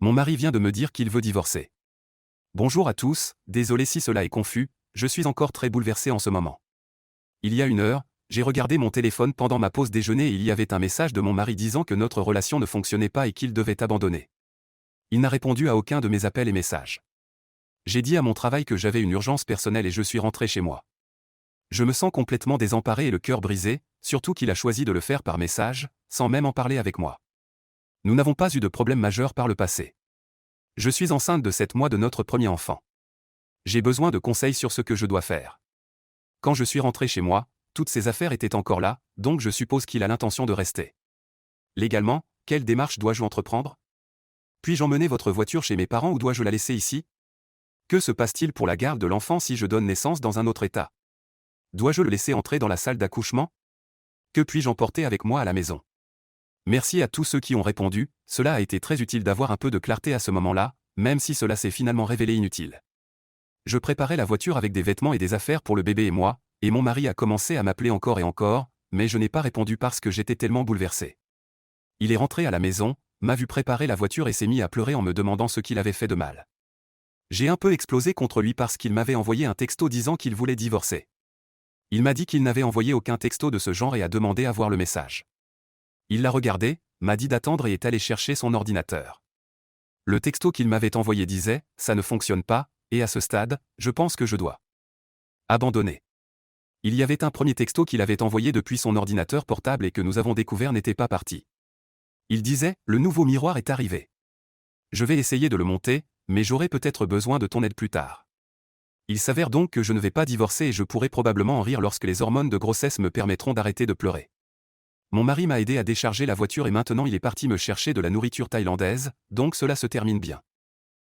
Mon mari vient de me dire qu'il veut divorcer. Bonjour à tous, désolé si cela est confus, je suis encore très bouleversé en ce moment. Il y a 1 heure, j'ai regardé mon téléphone pendant ma pause déjeuner et il y avait un message de mon mari disant que notre relation ne fonctionnait pas et qu'il devait abandonner. Il n'a répondu à aucun de mes appels et messages. J'ai dit à mon travail que j'avais une urgence personnelle et je suis rentré chez moi. Je me sens complètement désemparé et le cœur brisé, surtout qu'il a choisi de le faire par message, sans même en parler avec moi. Nous n'avons pas eu de problème majeur par le passé. Je suis enceinte de 7 mois de notre premier enfant. J'ai besoin de conseils sur ce que je dois faire. Quand je suis rentré chez moi, toutes ses affaires étaient encore là, donc je suppose qu'il a l'intention de rester. Légalement, quelle démarche dois-je entreprendre? Puis-je emmener votre voiture chez mes parents ou dois-je la laisser ici? Que se passe-t-il pour la garde de l'enfant si je donne naissance dans un autre état? Dois-je le laisser entrer dans la salle d'accouchement? Que puis-je emporter avec moi à la maison? Merci à tous ceux qui ont répondu, cela a été très utile d'avoir un peu de clarté à ce moment-là, même si cela s'est finalement révélé inutile. Je préparais la voiture avec des vêtements et des affaires pour le bébé et moi, et mon mari a commencé à m'appeler encore et encore, mais je n'ai pas répondu parce que j'étais tellement bouleversé. Il est rentré à la maison, m'a vu préparer la voiture et s'est mis à pleurer en me demandant ce qu'il avait fait de mal. J'ai un peu explosé contre lui parce qu'il m'avait envoyé un texto disant qu'il voulait divorcer. Il m'a dit qu'il n'avait envoyé aucun texto de ce genre et a demandé à voir le message. Il l'a regardé, m'a dit d'attendre et est allé chercher son ordinateur. Le texto qu'il m'avait envoyé disait « ça ne fonctionne pas », et à ce stade, je pense que je dois abandonner. Il y avait un premier texto qu'il avait envoyé depuis son ordinateur portable et que nous avons découvert n'était pas parti. Il disait « le nouveau miroir est arrivé. Je vais essayer de le monter, mais j'aurai peut-être besoin de ton aide plus tard. » Il s'avère donc que je ne vais pas divorcer et je pourrai probablement en rire lorsque les hormones de grossesse me permettront d'arrêter de pleurer. Mon mari m'a aidé à décharger la voiture et maintenant il est parti me chercher de la nourriture thaïlandaise, donc cela se termine bien.